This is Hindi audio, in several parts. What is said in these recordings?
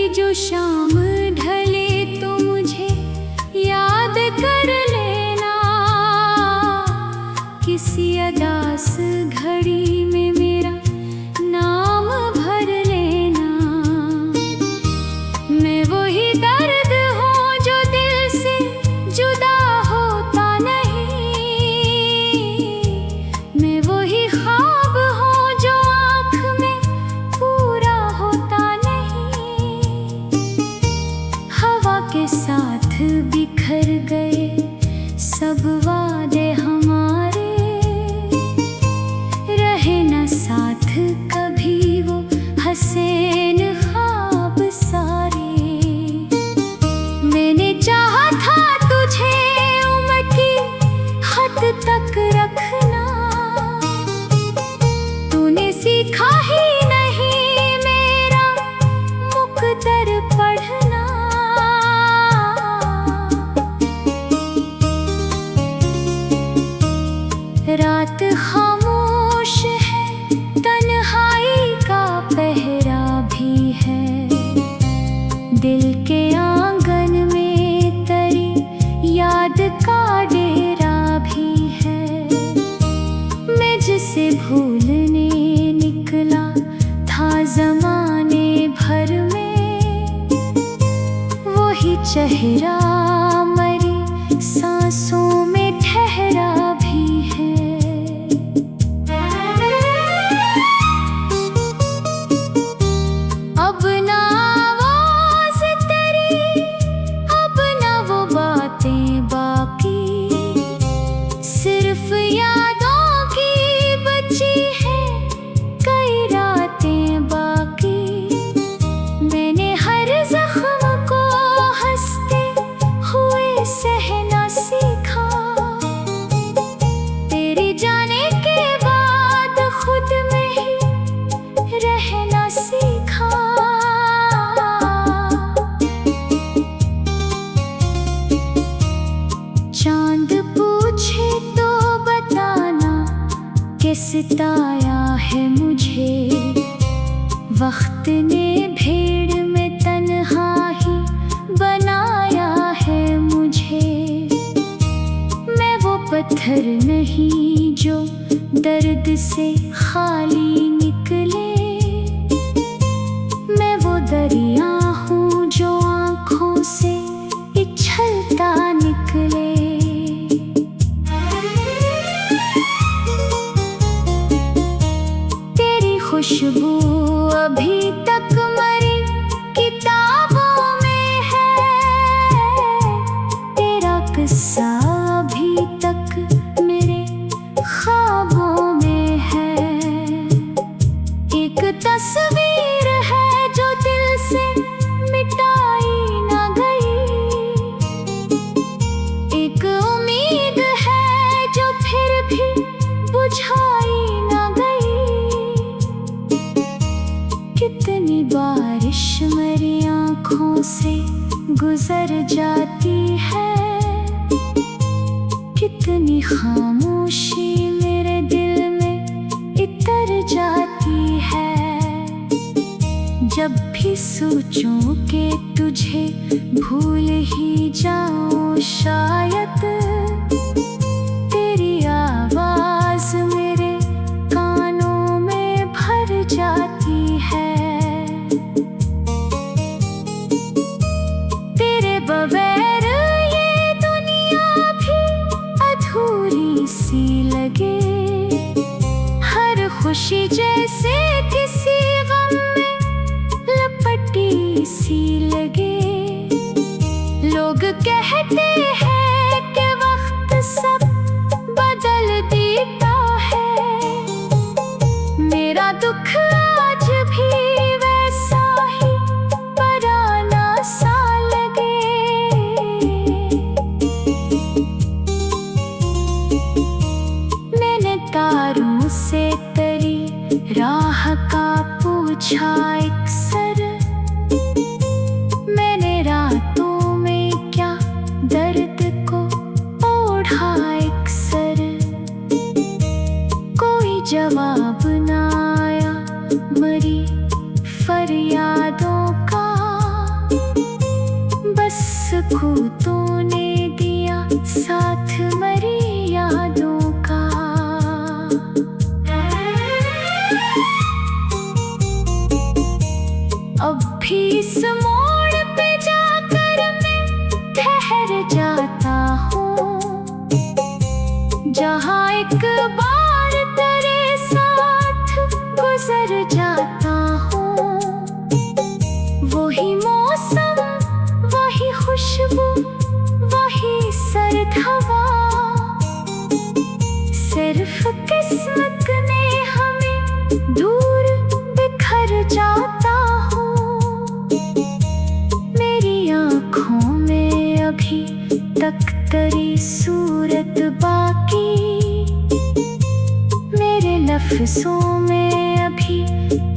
जो शाम ढले तो मुझे याद कर लेना, किसी उदास घड़ी में मेरा नाम भर लेना। मैं वही दर्द हूँ जो दिल से जुदा होता नहीं, मैं वही ख्वाब हूँ जो आँख में पूरा होता नहीं। हवा के साथ बिखर गए सब वादे हमारे, रहे न साथ कभी वो हसीन ख्वाब सारे। मैंने चाहा था तुझे उम्र की हद तक रखना, तूने सीखा ही नहीं मेरा मुकद्दर पढ़ना। रात खामोश है, तन्हाई का पहरा भी है, दिल के आंगन में तरी याद का डेरा भी है। मैं जिसे भूलने निकला था ज़माने भर में, वही चेहरा मरी सांसों में ठहरा भी है। अब ना आवाज़ तेरी, अब ना वो बातें बाकी, सिर्फ यादों की बची है कई रातें बाकी। मैंने हर जख्म को हंसते हुए सहना सीखा, तेरे जाने के बाद खुद में ही रहना सीखा। चांद पूछे तो बताना कि सिताया है मुझे, वक्त ने भीड़ में तन्हा ही बनाया है मुझे। मैं वो पत्थर नहीं जो दर्द से खाली निकले, मैं वो दरिया हूँ जो आँखों से इछलता निकले। तेरी खुशबू अभी तक मरी किताबों में है, तेरा किस्सा अभी तक मेरे ख्वाबों में है। एक तस्वीर है जो दिल से मिटाई ना गई, एक उम्मीद है जो फिर भी बुझाई ना गई। कितनी बारिश मेरी आँखों से गुजर जाती है, कितनी खामोशी मेरे दिल में इतर जाती है। जब भी सोचूं कि तुझे भूल ही जाऊं शायद, तेरी आवाज़ मेरे कानों में भर जाती है। तेरे बगैर ये दुनिया भी अधूरी सी लगे, हर खुशी जैसे किसी गम में लपटी सी लगे। लोग कहते हैं कि वक्त सब बदल देता है, मेरा दुख आज भी वैसा ही पुराना सा लगे। मैंने तारों से तरी राह का पूछा अक्सर, मैंने रातों में क्या दर्द इस मोड़ पे जाकर मैं ठहर जाता हूँ, जहाँ एक बार तेरे साथ गुजर जाता हूँ। वही मौसम, वही खुशबू, वही सर्द हवा, सिर्फ किस्मत ने हमें दूर बिखर जाता हूँ। मेरी आँखों में अभी तक तेरी सूरत बाकी, मेरे लफ्ज़ों में अभी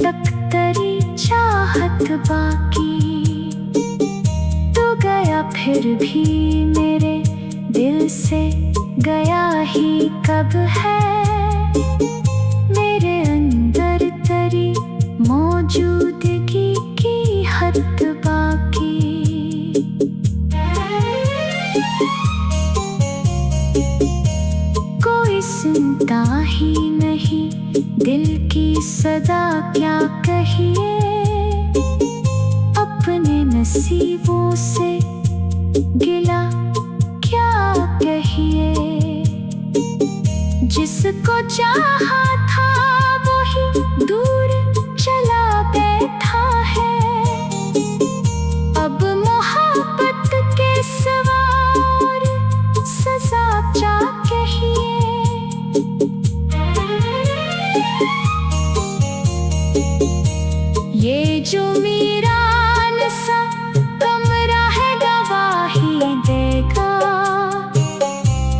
तक तेरी चाहत बाकी। तू गया फिर भी मेरे दिल से गया ही कब है, मेरे अंदर तेरी मौजूदगी की हद बाकी। कोई सुनता ही नहीं दिल की सदा, क्या कहिए अपने नसीबों से गिला क्या कहिए। जिसको चाहा था वही दूर चला बैठा है, अब मोहब्बत के सवार सजा क्या कहिए। ये जो वीरान सा कमरा है गवाही देगा,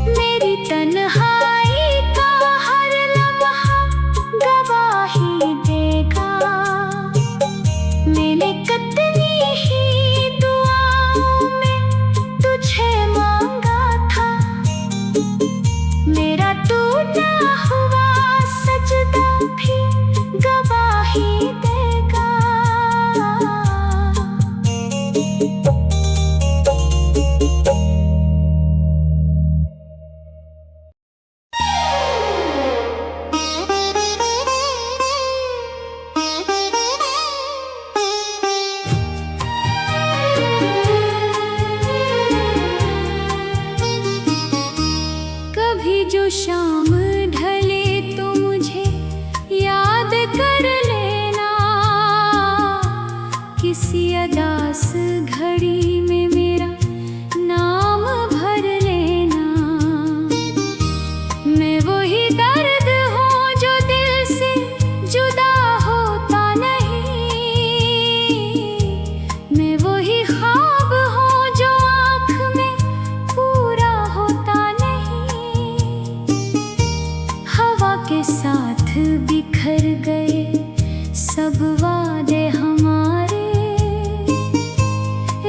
मेरी तन्हाई का हर लम्हा गवाही देगा। मैंने कितनी ही दुआओं में तुझे मांगा था, मेरा तू ना हुआ सजदा भी गवाही देगा। कभी जो शाम ढले तो मुझे याद कर लेना, किसी अदास घड़ी में मेरा नाम भर लेना। मैं वही दर्द हूँ जो दिल से जुदा होता नहीं, मैं वही ख्वाब हूँ जो आँख में पूरा होता नहीं। हवा के साथ बिखर गए सब वादे हमारे,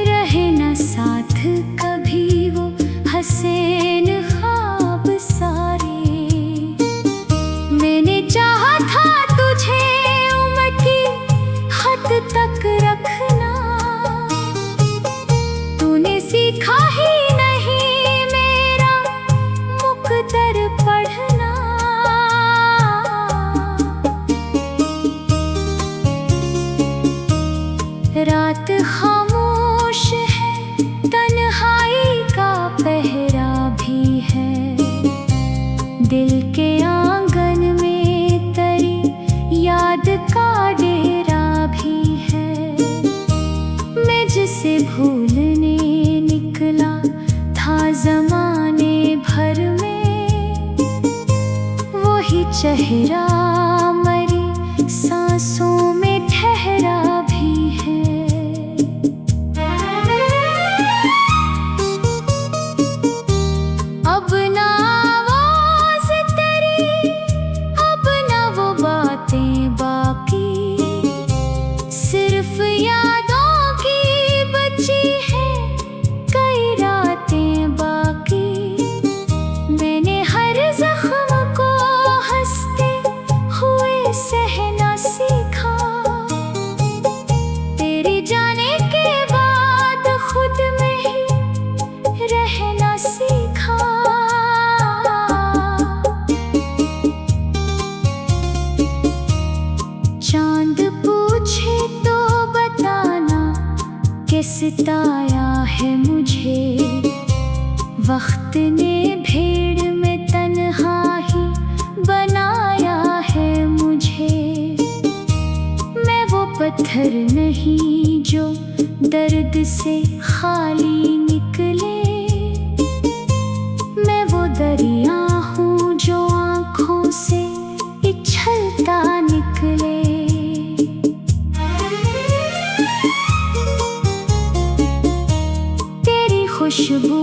रहे न साथ कभी वो हसीन ख्वाब सारे। मैंने चाहा था तुझे उम्र की हद तक रखना, तूने सीखा ही नहीं मेरा मुकद्दर पढ़ना। रात खामोश है, तन्हाई का पहरा भी है, दिल के आंगन में तेरी याद का डेरा भी है। मैं जिसे भूलने निकला था ज़माने भर में, वही चेहरा मरी सांसों में ठहरा भी है। अब ना आवाज़ तेरी, अब ना वो बातें बाकी, सिर्फ यादों की बची है कई रातें बाकी। मैंने हर जख्म को हंसते के सिताया है मुझे। वक्त ने भीड़ में तन्हा ही बनाया है मुझे। मैं वो पत्थर नहीं जो दर्द से खाली निकले। मैं वो दरिया हूँ जो आँखों से इछलता निकले। तेरी खुशबू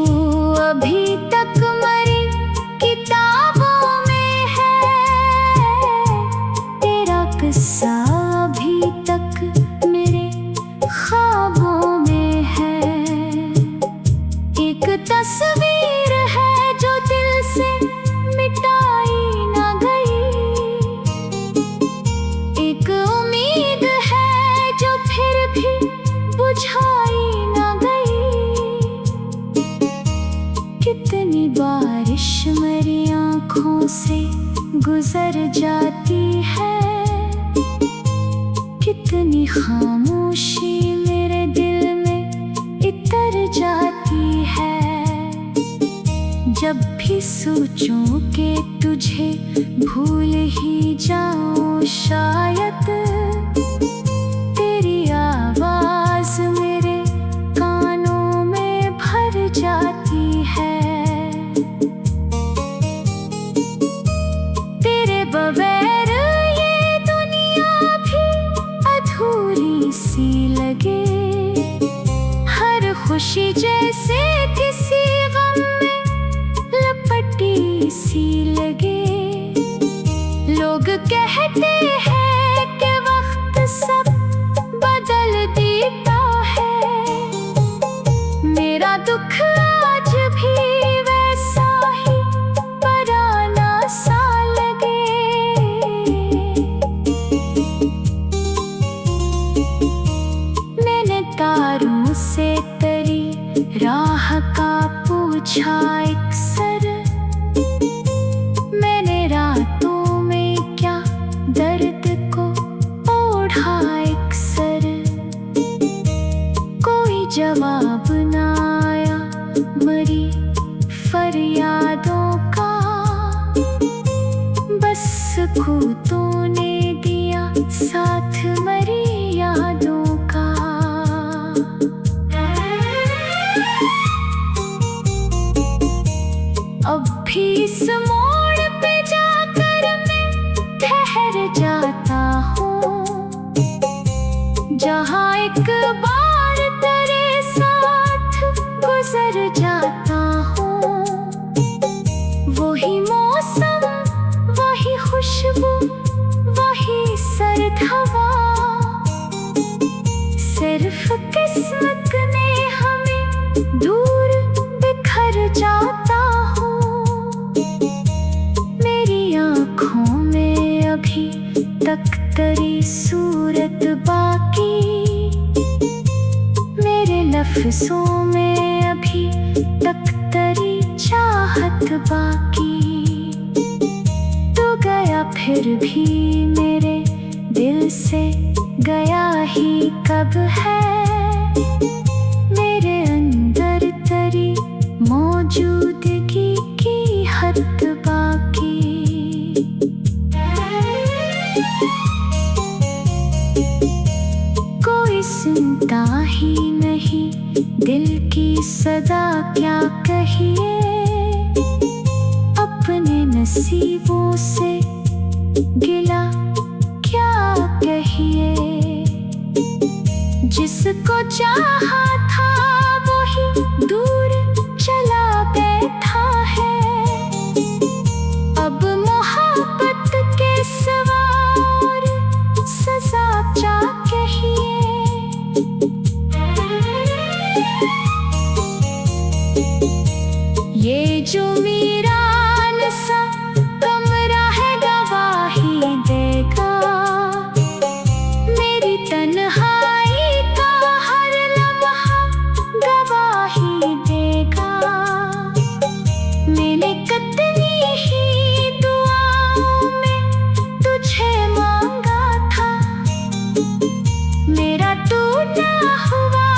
अभी तक मरी किताबों में है। तेरा किस्सा अभी तक मेरे ख्वाबों में है। एक तस्वीर है जो दिल से मिटाई ना गई। एक उम्मीद है जो फिर भी बुझाई ना गई। कितनी बारिश मेरी आँखों से गुजर जाती है। कितनी खामोशी मेरे दिल में इतर जाती है। जब भी सोचूं कि तुझे भूल ही जाऊं शायद। तेरी आवाज मेरे कानों में भर जाती है। तेरे बगैर ये दुनिया भी अधूरी सी लगे। हर खुशी जैसे किसी गम में लपटी सी लगे। लोग कहते हैं कि वक्त सब बदल देता है। मेरा दुख आज भी वैसा ही पुराना सा लगे। मैंने तारों से तरी राह का पूछा एक सर। मैंने रातों में क्या दर्द को ओढ़ा एक सर। कोई जवाब ना आया मरी फरियादों का। बस सुकूतों ने दिया साथ मरी यादों का। अब भी इस मोड़ पे जाकर मैं ठहर जाता हूँ। जहाँ एक बार तेरे साथ गुजर जाता हूँ। वही मौसम, वही खुशबू, वही सर्द हवा। सिर्फ किस्मत ने हमें दूर बिखर जाता हूँ। मेरी आँखों में अभी तक तेरी सूरत बाकी। मेरे लफ्ज़ों में अभी तक तेरी चाहत बाकी। तू गया फिर भी मेरे दिल से गया ही कब है। मेरे अंदर तेरी मौजूदगी की हद बाकी। कोई सुनता ही नहीं दिल की सदा क्या कहिए। अपने नसीबों से गिला क्या कहिए। जिसको चाहा था वही दूर चला बैठा है। अब मोहब्बत के सवार सजा क्या कहिए। ये जो वीरान सा कमरा है गवाही देगा। मेरी तन्हाई का हर लम्हा गवाही देगा। मैंने कितनी ही दुआओं में तुझे मांगा था। मेरा टूटा हुआ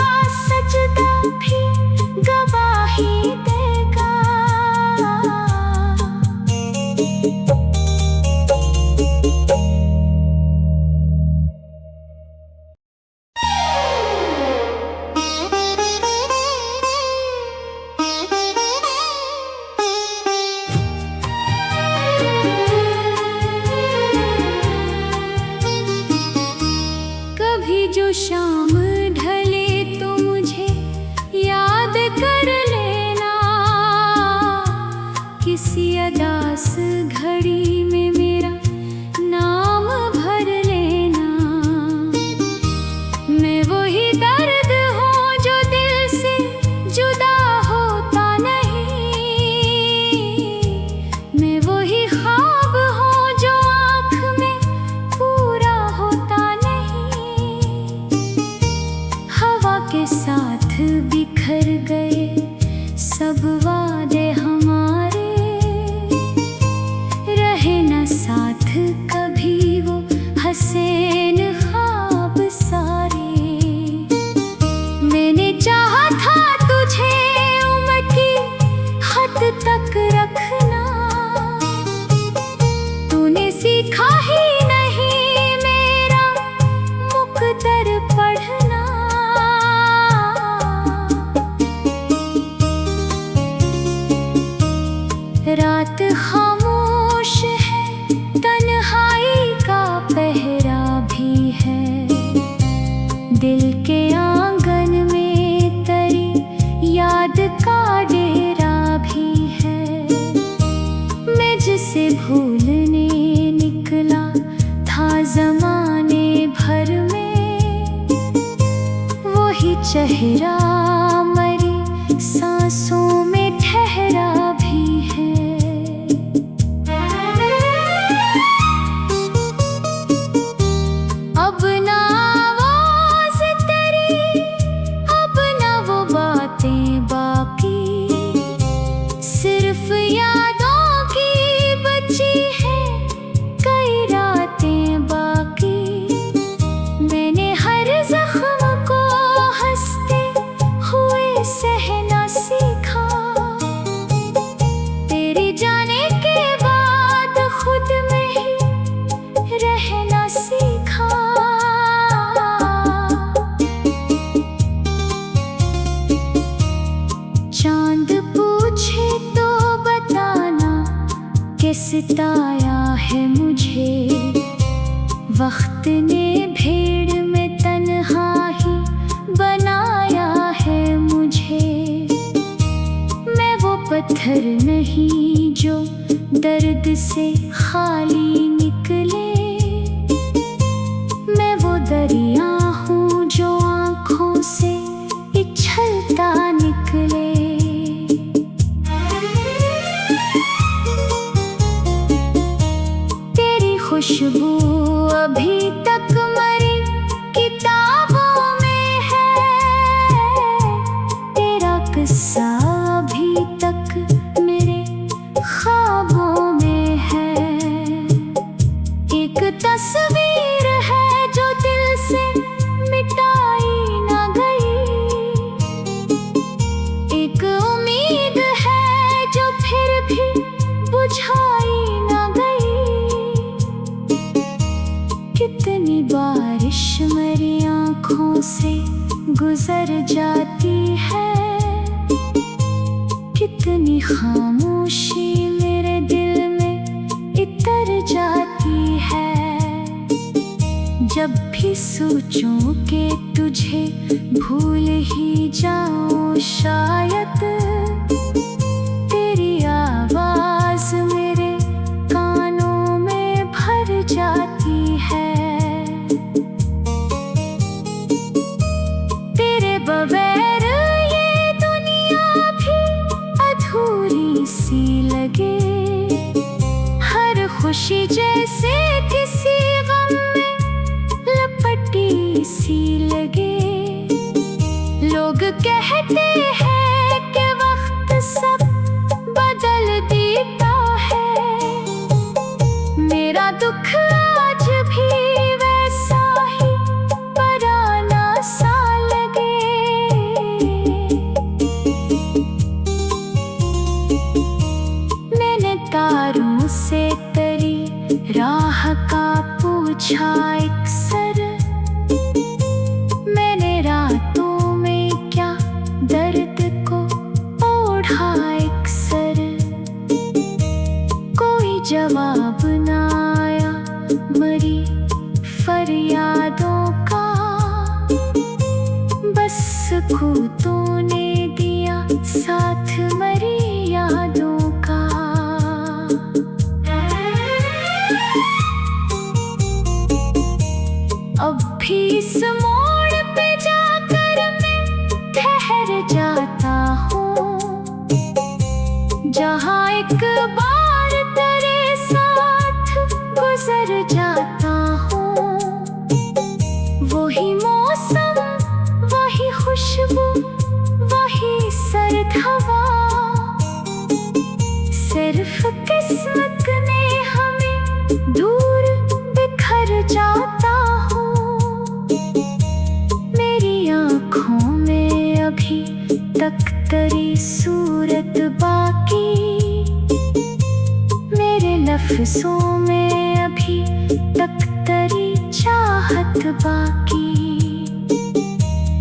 हमारे साथ बिखर गए सब वादे हमारे, रहे न साथ कभी वो हसीन ख्वाब सारे। मैंने चाहा था तुझे उम्र की हद तक रखना, तूने सीखा ही नहीं मेरा मुकद्दर पढ़ना। रात खामोश है, तन्हाई का पहरा भी है, दिल के आंगन में तेरी याद का डेरा भी है। मैं जिसे भूलने निकला था ज़माने भर में, वही चेहरा मरी सांसों में ठहरा भी है। अब ना आवाज़ तेरी, अब ना वो बातें बाकी, सिर्फ यादों की बची है कई रातें बाकी। मैंने हर जख्म को हंसते हुए सहना सीखा, तेरी जाने के बाद खुद में ही रहना सीखा। चांद पूछे तो बताना कि सिताया है मुझे, वक्त ने भीड़ में तन्हा ही बनाया है मुझे। मैं वो पत्थर नहीं जो दर्द से खाली निकले, मैं वो दरिया हूँ जो आँखों से इछलता निकले। तेरी खुशबू अभी तक मरी किताबों में है, तेरा किस्सा अभी तक मेरे ख्वाबों में है। एक तस्वीर है जो दिल से मिटाई ना गई, एक उम्मीद है जो फिर भी बुझाई ना गई। कितनी बारिश मेरी आँखों से गुजर जाती है, कितनी खामोशी मेरे दिल में इतर जाती है। जब भी सोचूं कि तुझे भूल ही जाऊं शायद, तेरी आवाज़ मेरे कानों में भर जाती है। तेरे बगैर ये दुनिया भी अधूरी सी लगे, हर खुशी जैसे किसी गम में लपटी सी लगे। लोग कहते हैं कि वक्त सब बदल देता है, मेरा दुख आज भी वैसा ही पुराना सा लगे। मैंने तारों से तेरी राह का पूछा अक्सर, मैंने रातों में क्या दर्द को ओढ़ा अक्सर। कोई जवाब ना आया मरी फरियादों का, बस सुकूतों ने दिया साथ मरी यादों का। अब भी इस मोड़ पे जाकर मैं ठहर जाता हूँ, जहाँ एक बार तेरे साथ गुजर जाता हूँ। वही मौसम, वही खुशबू, तेरी सूरत बाकी, मेरे लफ्ज़ों में अभी तक तेरी चाहत बाकी।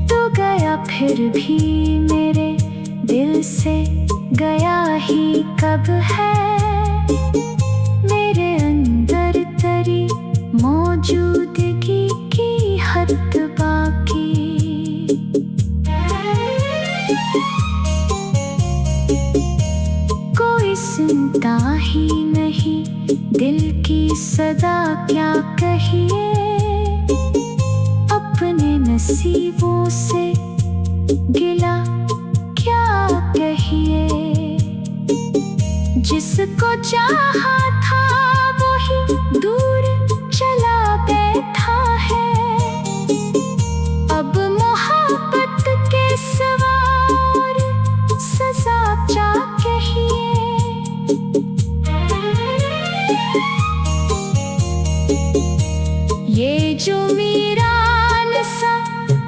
तू गया फिर भी मेरे दिल से गया ही कब है, मेरे अंदर तेरी मौजूदगी की हद बाकी। कोई सुनता ही नहीं दिल की सदा, क्या कहिए अपने नसीबों से गिला क्या कहिए। जिसको चाहा था वही दूर चला बैठा है, अब मोहब्बत के सवार सजा क्या कहिए। ये जो वीरान सा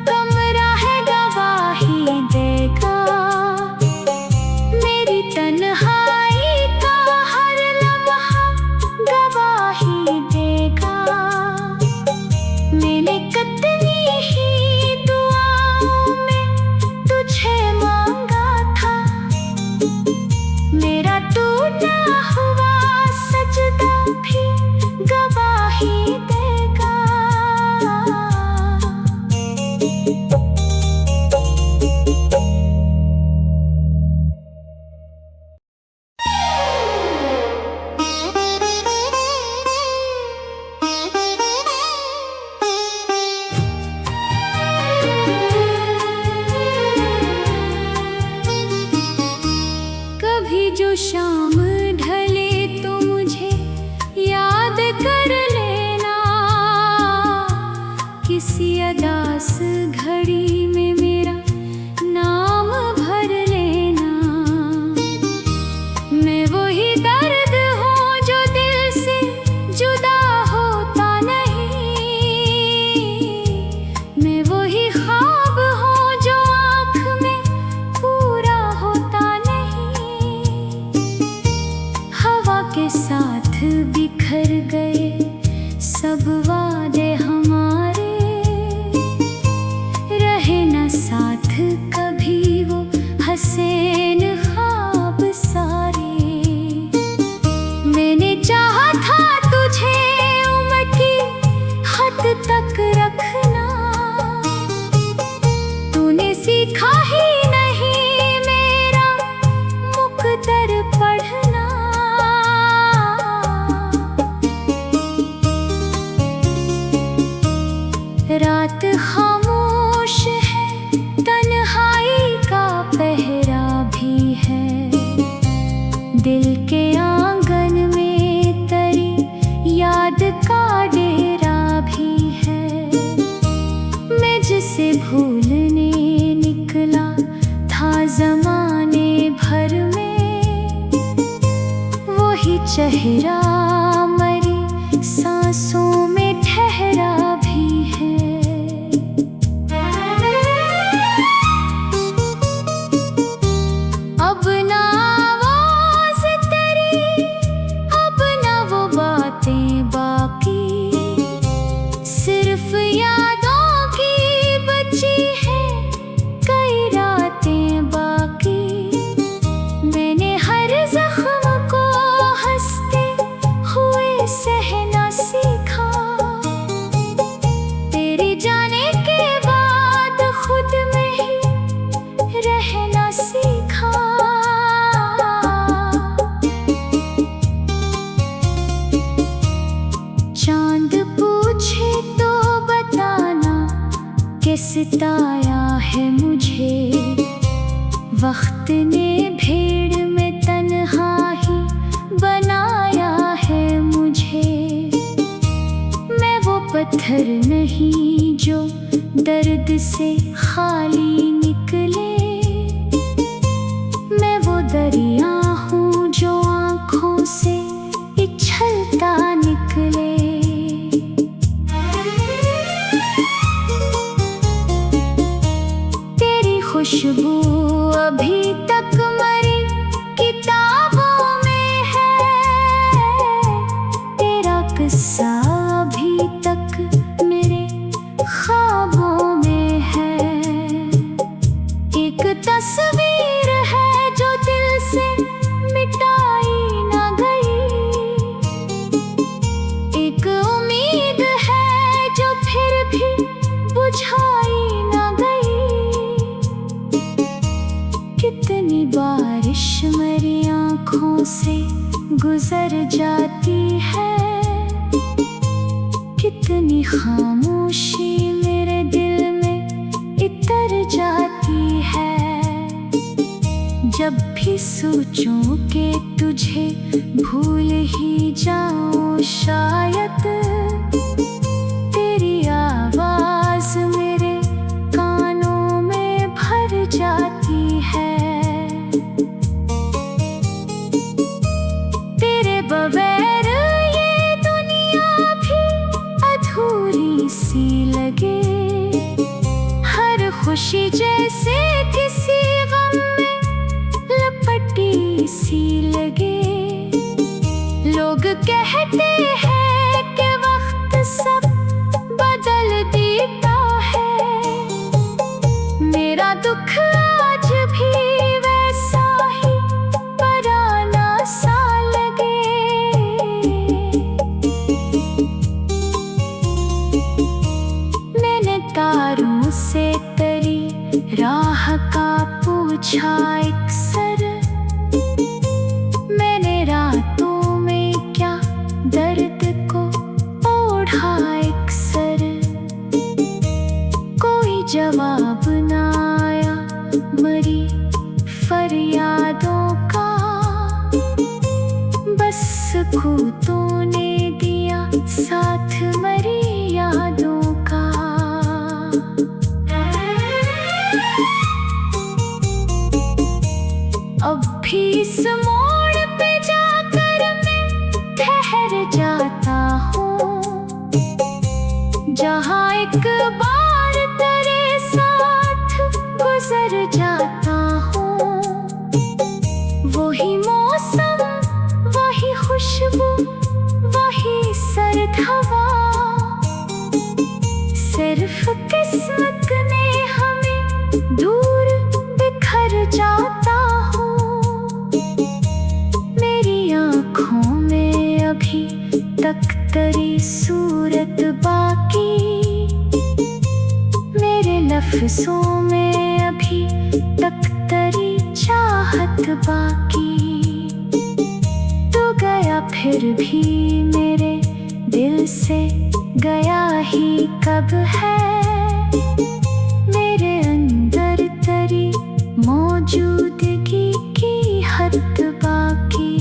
कमरा है गवाही देगा, मेरी तन्हाई का हर लम्हा गवाही देगा। मैंने कितनी ही दुआओं में तुझे मांगा था, मेरा टूटा हुआ सजदा भी गवाही देगा। कभी जो शाम ढले तो मुझे याद कर लेना, किसी अदास घड़ी में मेरा नाम भर लेना। मैं वही दर्द हूँ जो दिल से जुदा होता नहीं, मैं वही ख्वाब हूँ जो आँख में पूरा होता नहीं। हवा के साथ बिखर गए सब वादे हमारे, रहे न साथ कभी वो हसीन ख्वाब सारे। मैंने चाहा था तुझे उम्र की हद तक रखना, तूने सीखा ही नहीं मेरा मुकद्दर पढ़ना। रात खामोश है, तन्हाई का पहरा भी है, दिल के आंगन में तेरी याद का डेरा भी है। मैं जिसे भूलने निकला था ज़माने भर में, वही चेहरा मरी सांसों में ठहरा भी है। अब ना आवाज़ तेरी, अब ना वो बातें बाकी, सिर्फ यादों की बची है कई रातें बाकी। मैंने हर जख्म को हंसते हुए सहना सीखा, तेरी जाने के बाद खुद में ही रहना सीखा। चांद पूछे तो बताना कि सिताया है मुझे, वक्त ने भीड़ में तन्हा ही बनाया है मुझे। मैं वो पत्थर नहीं जो दर्द से खाली निकले, मैं वो दरिया हूँ जो आँखों से इछलता निकले। तेरी खुश खुशबू अभी तक मरी किताबों में है, तेरा किस्सा अभी तक मेरे ख्वाबों में है। एक तस्वीर है जो दिल से मिटाई ना गई, एक उम्मीद है जो फिर भी बुझाई ना गई। कितनी बारिश मेरी आँखों से गुजर जाती है, कितनी खामोशी मेरे दिल में इतर जाती है। जब भी सोचूं कि तुझे भूल ही जाऊं शायद, तेरी आवाज मेरे कानों में भर जाती है। तेरे बगैर ये दुनिया भी अधूरी सी लगे, हर खुशी जैसे किसी गम में लपटी सी लगे। लोग कहते हैं कि वक्त सब बदल देता है, मेरा दुख आज भी वैसा ही पुराना सा लगे। मैंने तारों से तरी राह का पूछा अक्सर, मैंने रातों में क्या दर्द को ओढ़ा अक्सर। कोई जवाब ना आया मरी फरियादों का, बस खूंटों ने दिया साथ मरी यादों का। अब भी इस मोड़ पे जाकर मैं ठहर जाता हूँ, जहाँ एक बार तेरे साथ गुजर जाता हूँ। वही मौसम, वही खुशबू, वही सर्द हवा, सिर्फ किस्मत ने हमें दूर बिखर जाता हूँ। मेरी आँखों में अभी तक तेरी सूरत बाकी, मेरे लफ्ज़ों में अभी तक तेरी चाहत बाकी। तू गया फिर भी मेरे दिल से गया ही कब है, मेरे अंदर तेरी मौजूदगी की हद बाकी।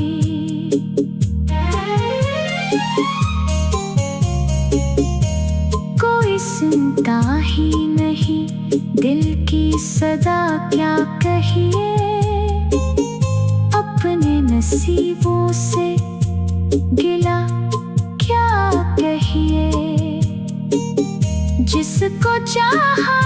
कोई सुनता ही नहीं दिल की सदा, क्या कहिए अपने नसीबों से गिला क्या कहिए। जिसको चाहा